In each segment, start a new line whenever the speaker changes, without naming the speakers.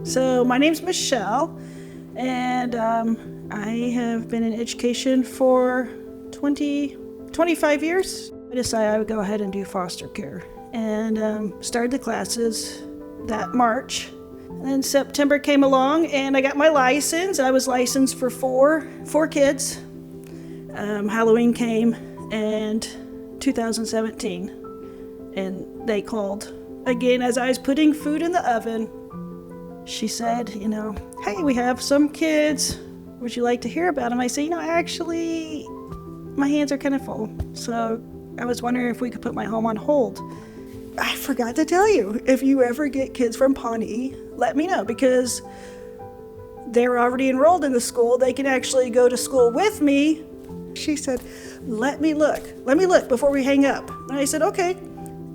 So my name's Michelle, and I have been in education for 25 years. I decided I would go ahead and do foster care, and started the classes that March. And then September came along, and I got my license. I was licensed for four kids. Halloween came, and 2017, and they called again as I was putting food in the oven. She said, hey, we have some kids. Would you like to hear about them? I said, actually, my hands are kind of full. So I was wondering if we could put my home on hold. I forgot to tell you, if you ever get kids from Pawnee, let me know, because they're already enrolled in the school. They can actually go to school with me. She said, let me look before we hang up. And I said, okay.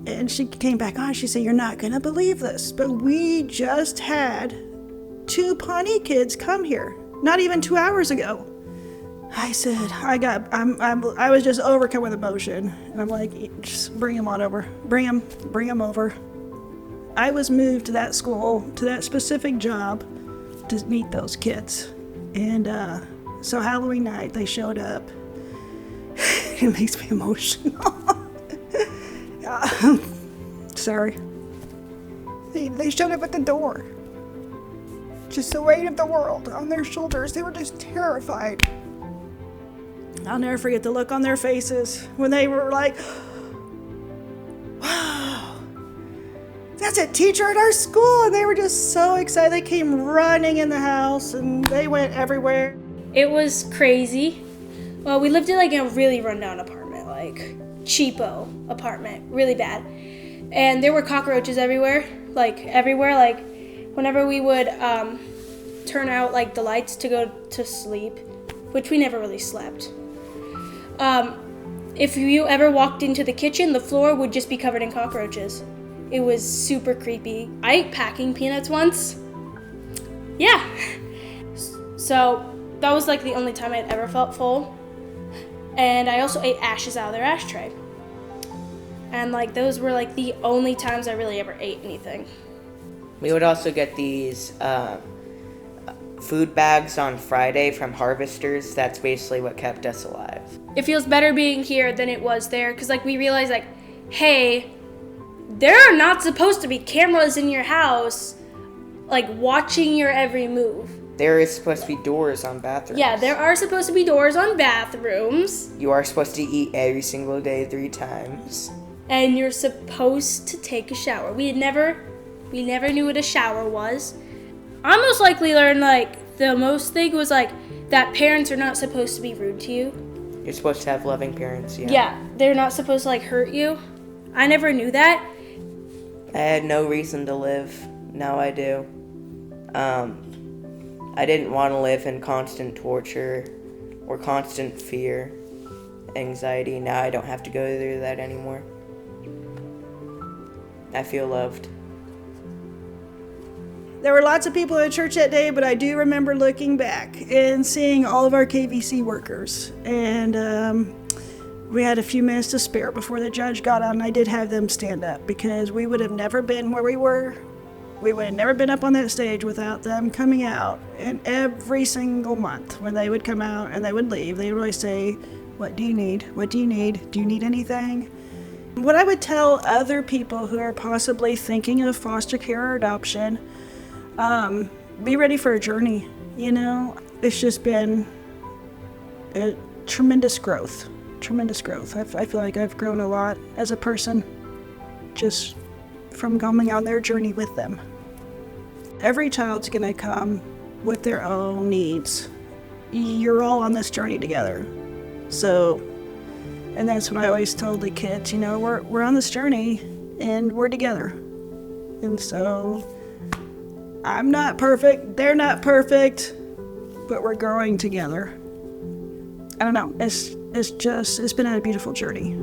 And she came back on. She said, you're not going to believe this, but we just had 2 Pawnee kids come here, not even 2 hours ago. I said, I was just overcome with emotion. And I'm like, just bring them on over. Bring them over. I was moved to that school, to that specific job, to meet those kids. And so Halloween night, they showed up. It makes me emotional. Sorry. They showed up at the door. Just the weight of the world on their shoulders. They were just terrified. I'll never forget the look on their faces when they were like, wow, that's a teacher at our school. And they were just so excited. They came running in the house and they went everywhere.
It was crazy. Well, we lived in a really rundown apartment, cheapo apartment, really bad. And there were cockroaches everywhere. Whenever we would turn out the lights to go to sleep, which we never really slept. If you ever walked into the kitchen, the floor would just be covered in cockroaches. It was super creepy. I ate packing peanuts once. Yeah. So that was the only time I'd ever felt full. And I also ate ashes out of their ashtray. And those were the only times I really ever ate anything.
We would also get these food bags on Friday from harvesters. That's basically what kept us alive.
It feels better being here than it was there, because we realized hey, there are not supposed to be cameras in your house watching your every move.
There is supposed to be doors on bathrooms.
Yeah, there are supposed to be doors on bathrooms.
You are supposed to eat every single day 3 times.
And you're supposed to take a shower. We never knew what a shower was. I most likely learned the most thing was that parents are not supposed to be rude to you.
You're supposed to have loving parents, yeah.
Yeah, they're not supposed to hurt you. I never knew that.
I had no reason to live. Now I do. I didn't want to live in constant torture or constant fear, anxiety. Now I don't have to go through that anymore. I feel loved.
There were lots of people at church that day, but I do remember looking back and seeing all of our KVC workers. And we had a few minutes to spare before the judge got on, and I did have them stand up, because we would have never been where we were. We would have never been up on that stage without them coming out. And every single month when they would come out and they would leave, they would always say, what do you need? What do you need? Do you need anything? What I would tell other people who are possibly thinking of foster care or adoption, be ready for a journey. It's just been a tremendous growth. I feel like I've grown a lot as a person just from going on their journey with them. Every child's gonna come with their own needs. You're all on this journey together. So, and that's what I always told the kids, we're on this journey and we're together. And so, I'm not perfect, they're not perfect, but we're growing together. I don't know, it's been a beautiful journey.